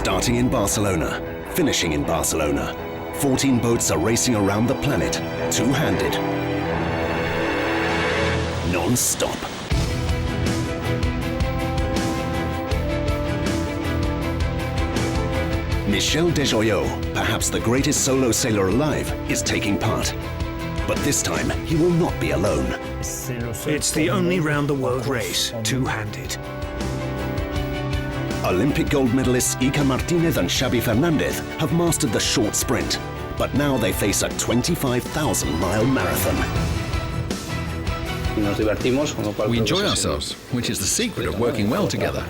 Starting in Barcelona, finishing in Barcelona, 14 boats are racing around the planet, two-handed, non-stop. Michel Desjoyeaux, perhaps the greatest solo sailor alive, is taking part. But this time, he will not be alone. It's the only round-the-world race, two-handed. Olympic gold medalists Iker Martinez and Xavi Fernandez have mastered the short sprint, but now they face a 25,000-mile marathon. We enjoy ourselves, which is the secret of working well together.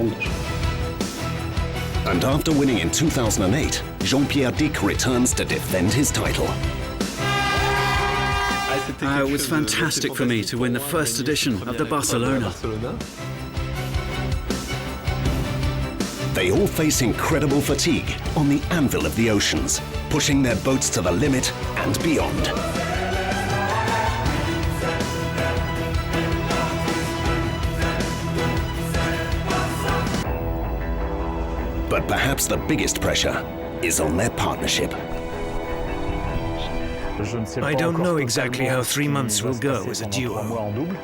And after winning in 2008, Jean-Pierre Dick returns to defend his title. It was fantastic for me to win the first edition of the Barcelona. They all face incredible fatigue on the anvil of the oceans, pushing their boats to the limit and beyond. But perhaps the biggest pressure is on their partnership. I don't know exactly how 3 months will go as a duo.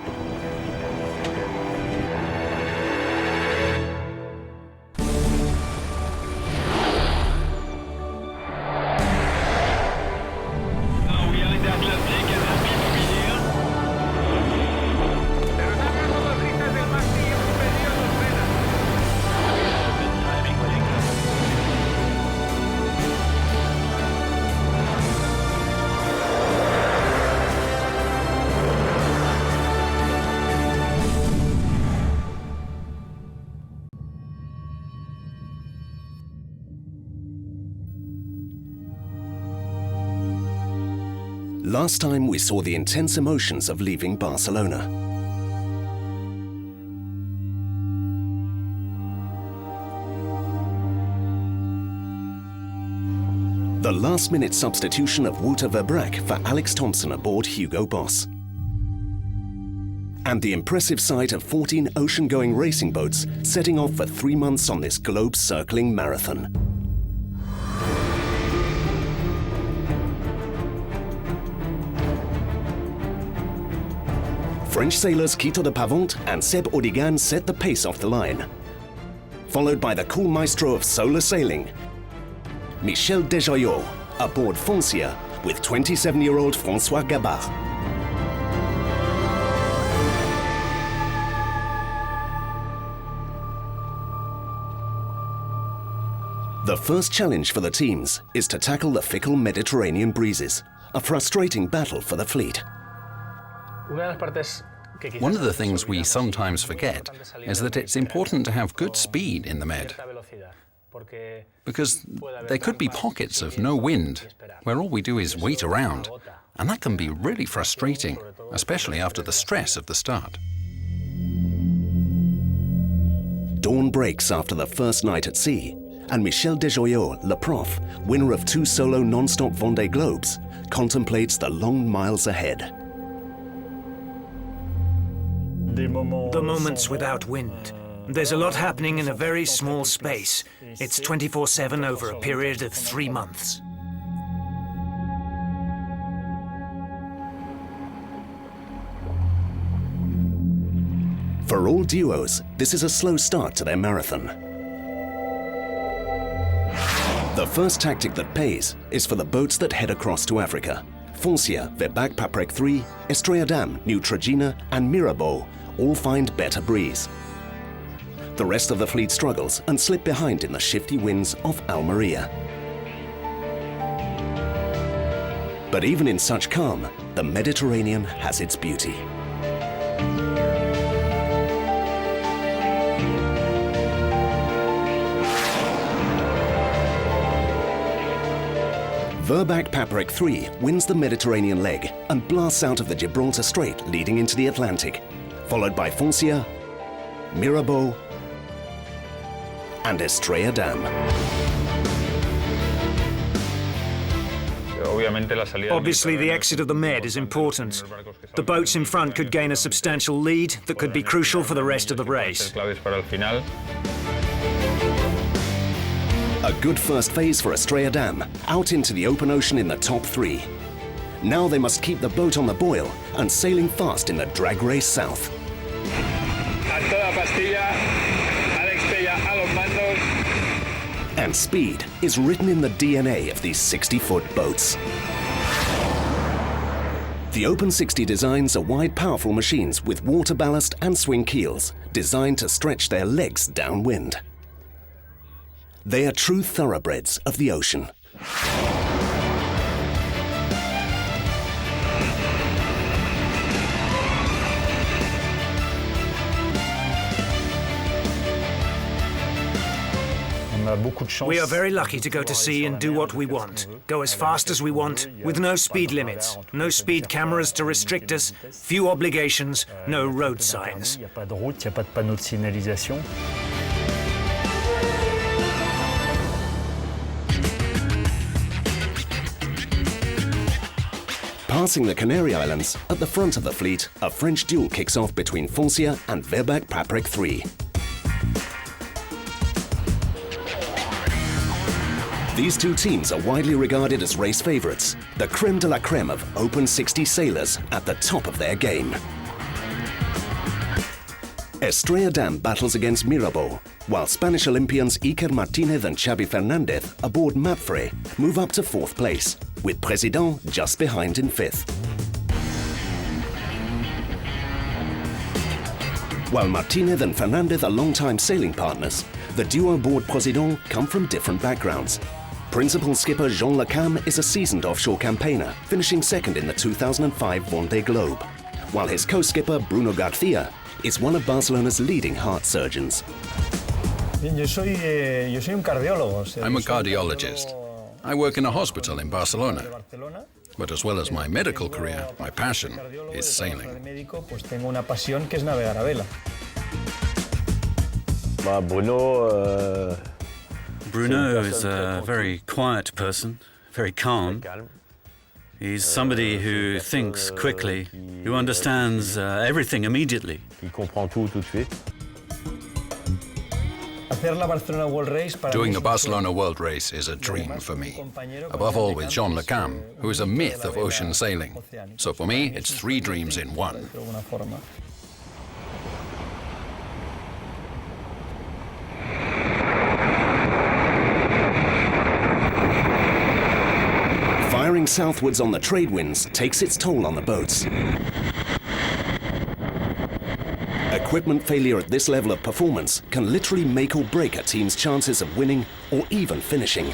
Last time we saw the intense emotions of leaving Barcelona. The last-minute substitution of Wouter Verbraek for Alex Thompson aboard Hugo Boss. And the impressive sight of 14 ocean-going racing boats setting off for 3 months on this globe-circling marathon. French sailors Quito de Pavont and Seb Odigan set the pace off the line, followed by the cool maestro of solar sailing, Michel Desjoyeaux, aboard Foncia with 27-year-old François Gabard. The first challenge for the teams is to tackle the fickle Mediterranean breezes, a frustrating battle for the fleet. One of the things we sometimes forget is that it's important to have good speed in the Med, because there could be pockets of no wind where all we do is wait around, and that can be really frustrating, especially after the stress of the start. Dawn breaks after the first night at sea, and Michel Desjoyeaux, Le Prof, winner of 2 solo non-stop Vendée Globes, contemplates the long miles ahead. The moments without wind. There's a lot happening in a very small space. It's 24/7 over a period of 3 months. For all duos, this is a slow start to their marathon. The first tactic that pays is for the boats that head across to Africa. Foncia, Verbac Paprec 3, Estrella Damm, Neutrogena and Mirabeau all find better breeze. The rest of the fleet struggles and slip behind in the shifty winds off Almeria. But even in such calm, the Mediterranean has its beauty. Verbac Paprec 3 wins the Mediterranean leg and blasts out of the Gibraltar Strait leading into the Atlantic, followed by Foncia, Mirabeau and Estrella Damm. Obviously, the exit of the Med is important. The boats in front could gain a substantial lead that could be crucial for the rest of the race. A good first phase for Estrella Damm, out into the open ocean in the top 3. Now they must keep the boat on the boil and sailing fast in the drag race south. A toda pastilla, Alex Pella a los mandos. And speed is written in the DNA of these 60-foot boats. The Open 60 designs are wide, powerful machines with water ballast and swing keels, designed to stretch their legs downwind. They are true thoroughbreds of the ocean. We are very lucky to go to sea and do what we want, go as fast as we want, with no speed limits, no speed cameras to restrict us, few obligations, no road signs. Passing the Canary Islands, at the front of the fleet, a French duel kicks off between Foncia and Verbac Paprec 3. These two teams are widely regarded as race favourites, the creme de la creme of Open 60 sailors at the top of their game. Estrella Damm battles against Mirabeau, while Spanish Olympians Iker Martinez and Xavi Fernandez aboard Mapfre move up to 4th place, with President just behind in 5th. While Martinez and Fernandez are long-time sailing partners, the duo aboard President come from different backgrounds. Principal skipper Jean Le Cam is a seasoned offshore campaigner, finishing 2nd in the 2005 Vendée Globe, while his co-skipper Bruno Garcia is one of Barcelona's leading heart surgeons. I'm a cardiologist. I work in a hospital in Barcelona. But as well as my medical career, my passion is sailing. Bruno is a very quiet person, very calm. He's somebody who thinks quickly, who understands everything immediately. Doing the Barcelona World Race is a dream for me, above all with Jean Le Cam, who is a myth of ocean sailing. So for me, it's 3 dreams in one. Firing southwards on the trade winds takes its toll on the boats. Equipment failure at this level of performance can literally make or break a team's chances of winning or even finishing.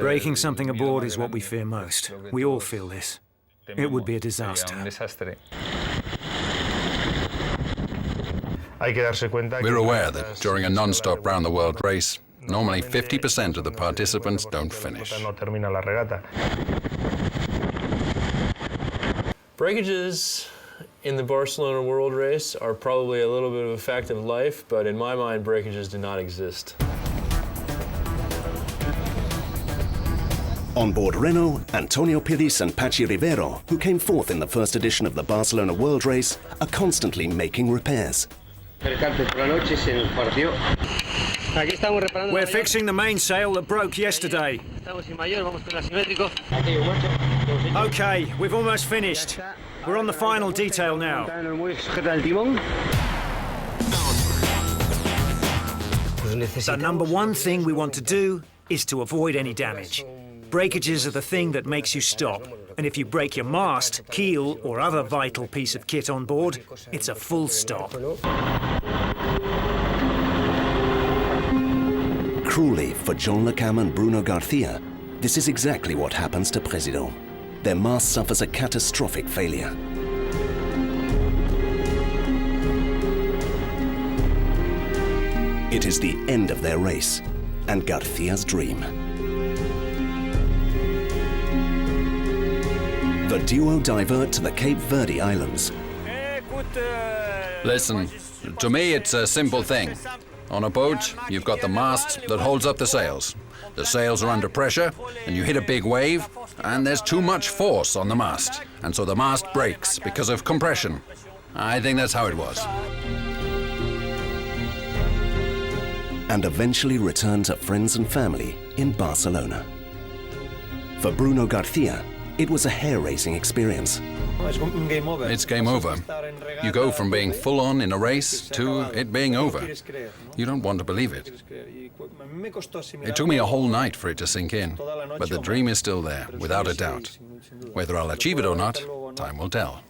Breaking something aboard is what we fear most. We all feel this. It would be a disaster. We're aware that during a non-stop round-the-world race, normally 50% of the participants don't finish. Breakages in the Barcelona World Race are probably a little bit of a fact of life, but in my mind, breakages do not exist. On board Renault, Antonio Piris and Pachi Rivero, who came 4th in the first edition of the Barcelona World Race, are constantly making repairs. We're fixing the mainsail that broke yesterday. Okay, we've almost finished. We're on the final detail now. The number one thing we want to do is to avoid any damage. Breakages are the thing that makes you stop. And if you break your mast, keel, or other vital piece of kit on board, it's a full stop. Cruelly, for Jean Le Cam and Bruno Garcia, this is exactly what happens to President. Their mast suffers a catastrophic failure. It is the end of their race and Garcia's dream. The duo divert to the Cape Verde Islands. Listen, to me it's a simple thing. On a boat, you've got the mast that holds up the sails. The sails are under pressure, and you hit a big wave, and there's too much force on the mast, and so the mast breaks because of compression. I think that's how it was. and eventually return to friends and family in Barcelona. For Bruno Garcia, it was a hair-raising experience. It's game over. You go from being full-on in a race to it being over. You don't want to believe it. It took me a whole night for it to sink in, but the dream is still there, without a doubt. Whether I'll achieve it or not, time will tell.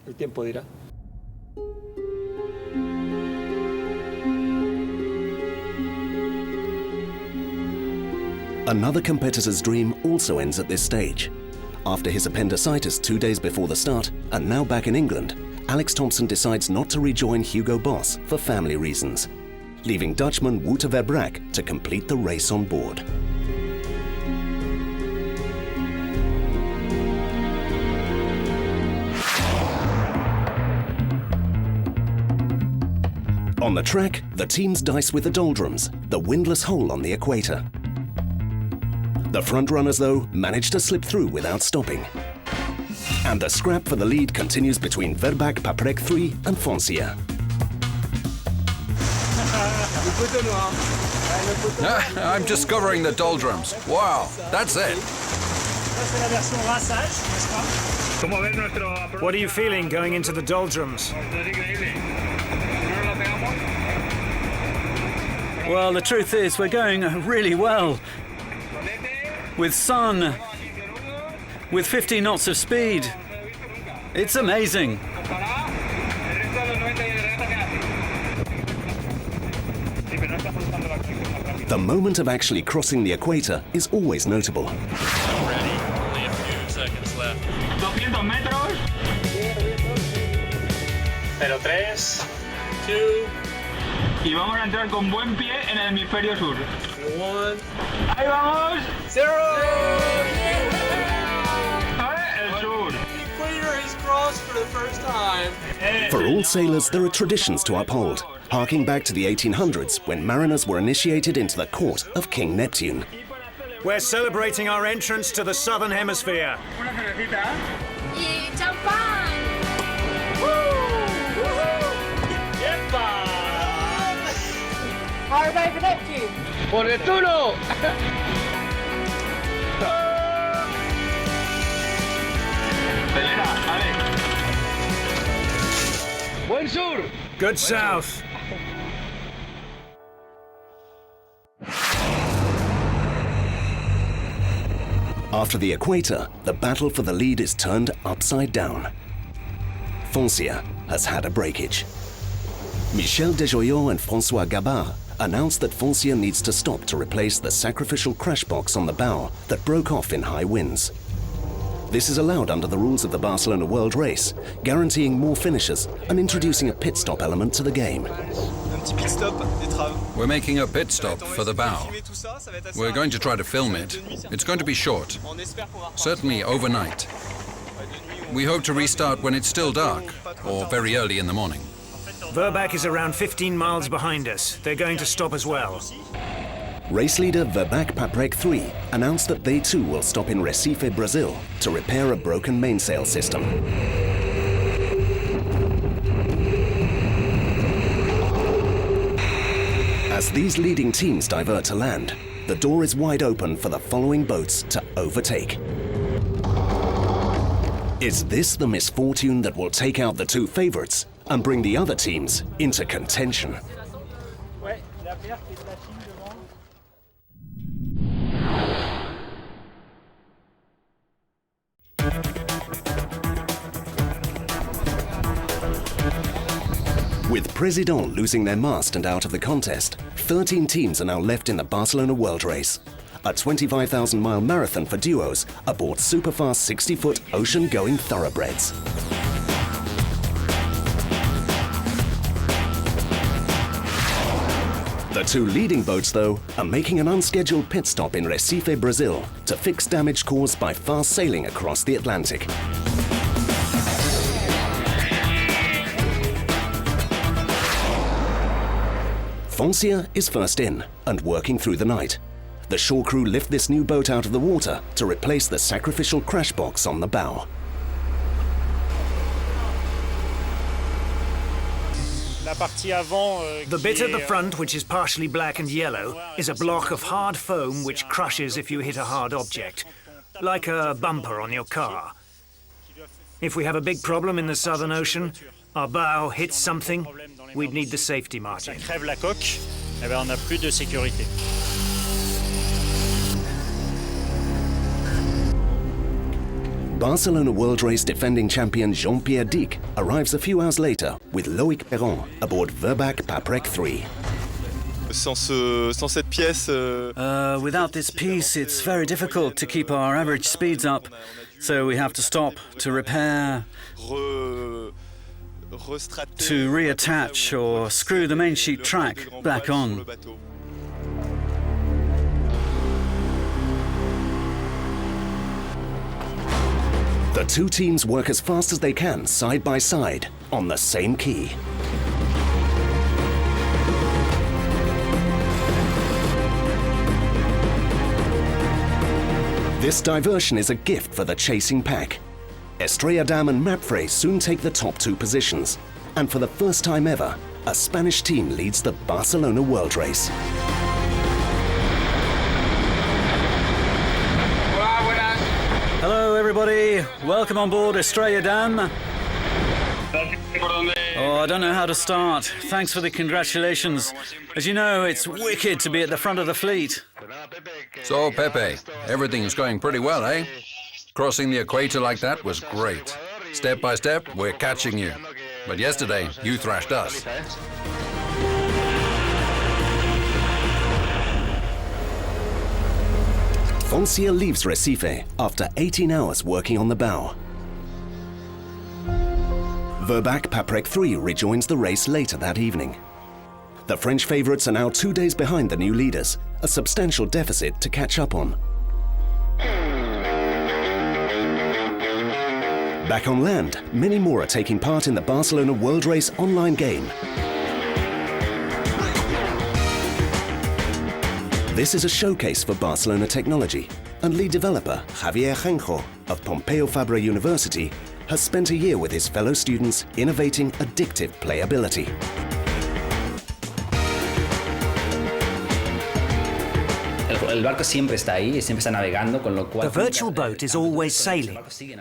Another competitor's dream also ends at this stage. After his appendicitis 2 days before the start, and now back in England, Alex Thompson decides not to rejoin Hugo Boss for family reasons, leaving Dutchman Wouter Verbraek to complete the race on board. On the track, the teams dice with the doldrums, the windless hole on the equator. The front-runners, though, manage to slip through without stopping. And the scrap for the lead continues between Verbaek Paprec 3 and Foncia. I'm discovering the doldrums. Wow, that's it. What are you feeling going into the doldrums? Well, the truth is, we're going really well. With sun, with 50 knots of speed. It's amazing. The moment of actually crossing the equator is always notable. Ready, only a few seconds left. 200 metros. Pero 3, 2. Y vamos a entrar con buen pie en el hemisferio sur. 1. Ahí vamos. 0. El sur. The equator is crossed for the first time. For all sailors, there are traditions to uphold, harking back to the 1800s when mariners were initiated into the court of King Neptune. We're celebrating our entrance to the Southern Hemisphere. Una cervecita. Y champán. How about for Neptune? ¡Por Neptuno! Pelera, vale. Buen sur. Good south. After the equator, the battle for the lead is turned upside down. Foncia has had a breakage. Michel Desjoyaux and François Gabard announced that Foncia needs to stop to replace the sacrificial crash box on the bow that broke off in high winds. This is allowed under the rules of the Barcelona World Race, guaranteeing more finishes and introducing a pit stop element to the game. We're making a pit stop for the bow. We're going to try to film it. It's going to be short, certainly overnight. We hope to restart when it's still dark, or very early in the morning. Verbaek is around 15 miles behind us. They're going to stop as well. Race leader Verbaek Paprec 3 announced that they too will stop in Recife, Brazil, to repair a broken mainsail system. As these leading teams divert to land, the door is wide open for the following boats to overtake. Is this the misfortune that will take out the two favorites and bring the other teams into contention? With President losing their mast and out of the contest, 13 teams are now left in the Barcelona World Race, a 25,000-mile marathon for duos aboard superfast 60-foot ocean-going thoroughbreds. The two leading boats, though, are making an unscheduled pit stop in Recife, Brazil, to fix damage caused by fast sailing across the Atlantic. Foncia is first in and working through the night. The shore crew lift this new boat out of the water to replace the sacrificial crash box on the bow. The bit at the front, which is partially black and yellow, is a block of hard foam which crushes if you hit a hard object, like a bumper on your car. If we have a big problem in the Southern Ocean, our bow hits something, we'd need the safety margin. Barcelona World Race defending champion Jean-Pierre Dick arrives a few hours later with Loïc Perron aboard Verbac Paprec 3. Without this piece, it's very difficult to keep our average speeds up, so we have to stop to repair, to reattach or screw the main sheet track back on. The two teams work as fast as they can, side by side, on the same key. This diversion is a gift for the chasing pack. Estrella Damm and Mapfre soon take the top two positions. And for the first time ever, a Spanish team leads the Barcelona World Race. Hello everybody, welcome on board Estrella Damm. Oh, I don't know how to start. Thanks for the congratulations. As you know, it's wicked to be at the front of the fleet. So, Pepe, everything's going pretty well, eh? Crossing the equator like that was great. Step by step, we're catching you. But yesterday, you thrashed us. Foncia leaves Recife after 18 hours working on the bow. Verbac Paprec 3 rejoins the race later that evening. The French favourites are now 2 days behind the new leaders, a substantial deficit to catch up on. Back on land, many more are taking part in the Barcelona World Race online game. This is a showcase for Barcelona technology, and lead developer Javier Genjo of Pompeu Fabra University has spent a year with his fellow students innovating addictive playability. The virtual boat is always sailing,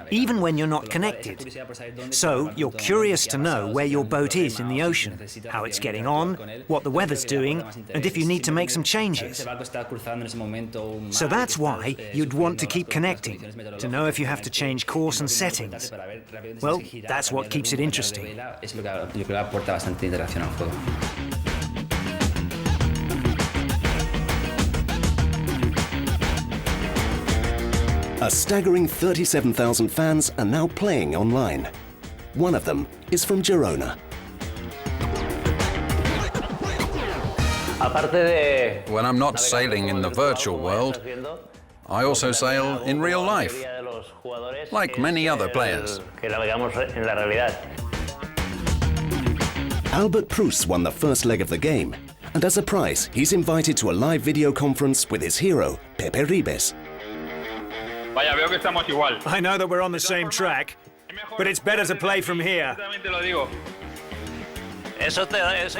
even when you're not connected. So you're curious to know where your boat is in the ocean, how it's getting on, what the weather's doing, and if you need to make some changes. So that's why you'd want to keep connecting, to know if you have to change course and settings. Well, that's what keeps it interesting. A staggering 37,000 fans are now playing online. One of them is from Girona. When I'm not sailing in the virtual world, I also sail in real life, like many other players. Albert Proust won the first leg of the game, and as a prize, he's invited to a live video conference with his hero, Pepe Ribes. I know that we're on the same track, but it's better to play from here.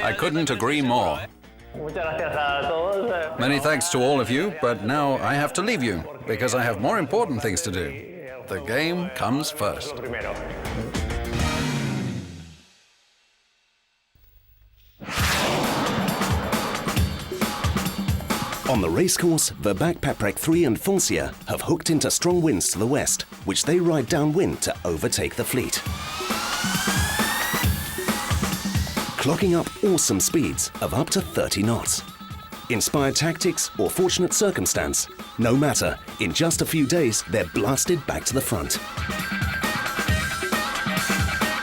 I couldn't agree more. Many thanks to all of you, but now I have to leave you, because I have more important things to do. The game comes first. On the racecourse, Verbac Paprec 3 and Foncia have hooked into strong winds to the west, which they ride downwind to overtake the fleet. Clocking up awesome speeds of up to 30 knots. Inspired tactics or fortunate circumstance, no matter, in just a few days they're blasted back to the front.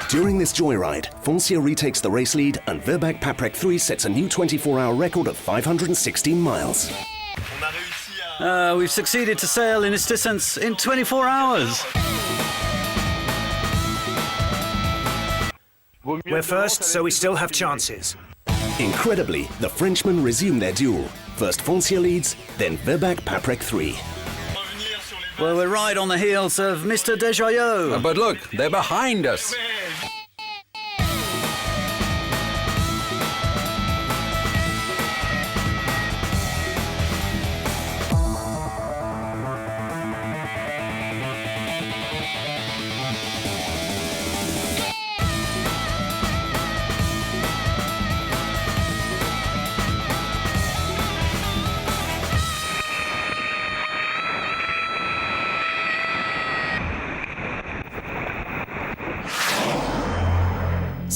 During this joyride, Foncia retakes the race lead and Verbac Paprec 3 sets a new 24-hour record of 516 miles. We've succeeded to sail in this distance in 24 hours. We're first, so we still have chances. Incredibly, the Frenchmen resume their duel. First Foncia leads, then Verbac Paprec 3. Well, we're right on the heels of Mr. Desjoyeaux. But look, they're behind us.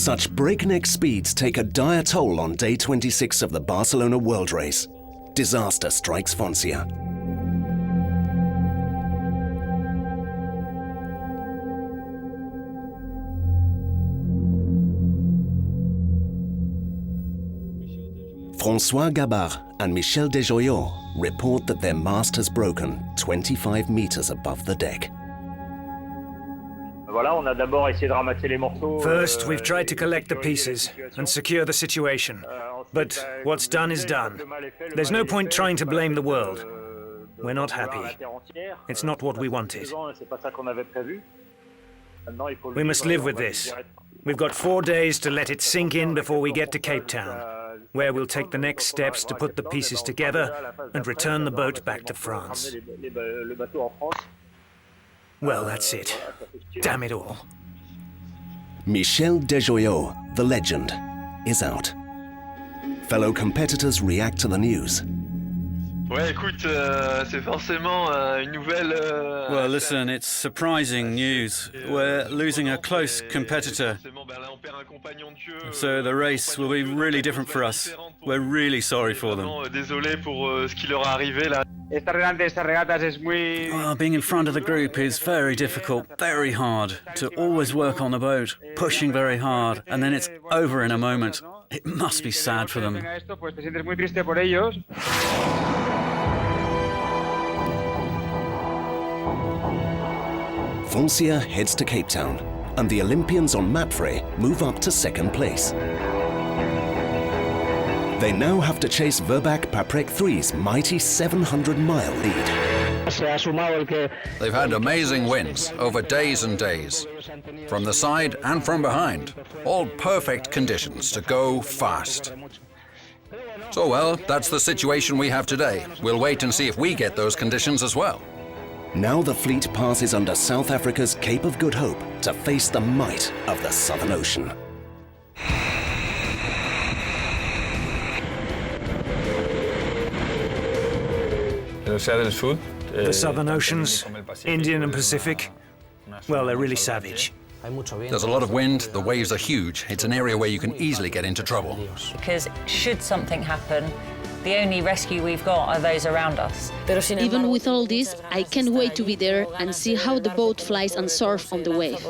Such breakneck speeds take a dire toll on day 26 of the Barcelona World Race. Disaster strikes Foncia. François Gabard and Michel Desjoyeaux report that their mast has broken 25 meters above the deck. First, we've tried to collect the pieces and secure the situation. But what's done is done. There's no point trying to blame the world. We're not happy. It's not what we wanted. We must live with this. We've got 4 days to let it sink in before we get to Cape Town, where we'll take the next steps to put the pieces together and return the boat back to France. Well, that's it. Damn it all. Michel Desjoyeaux, the legend, is out. Fellow competitors react to the news. Ouais, écoute, c'est forcément une nouvelle. Well, listen, it's surprising news. We're losing a close competitor. So the race will be really different for us. We're really sorry for them. Désolé pour ce qui leur est arrivé là. Well, being in front of the group is very difficult, very hard. To always work on the boat, pushing very hard, and then it's over in a moment. It must be sad for them. Foncia heads to Cape Town, and the Olympians on Mapfre move up to second place. They now have to chase Verbac Paprec 3's mighty 700-mile lead. They've had amazing wins over days and days. From the side and from behind. All perfect conditions to go fast. So, well, that's the situation we have today. We'll wait and see if we get those conditions as well. Now the fleet passes under South Africa's Cape of Good Hope to face the might of the Southern Ocean. The Southern Oceans, Indian and Pacific, well, they're really savage. There's a lot of wind, the waves are huge. It's an area where you can easily get into trouble. Because should something happen, the only rescue we've got are those around us. Even with all this, I can't wait to be there and see how the boat flies and surf on the wave.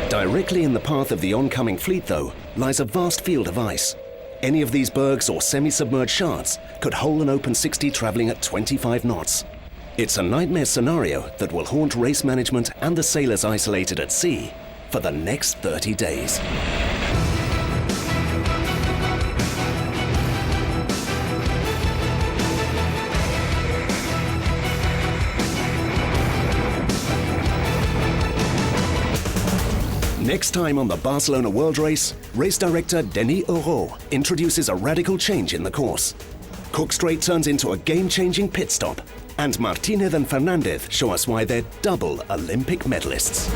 Directly in the path of the oncoming fleet, though, lies a vast field of ice. Any of these bergs or semi-submerged shards could hole an open 60 traveling at 25 knots. It's a nightmare scenario that will haunt race management and the sailors isolated at sea for the next 30 days. Next time on the Barcelona World Race, race director Denis Euro introduces a radical change in the course. Cook Strait turns into a game-changing pit stop, and Martinez and Fernandez show us why they're double Olympic medalists.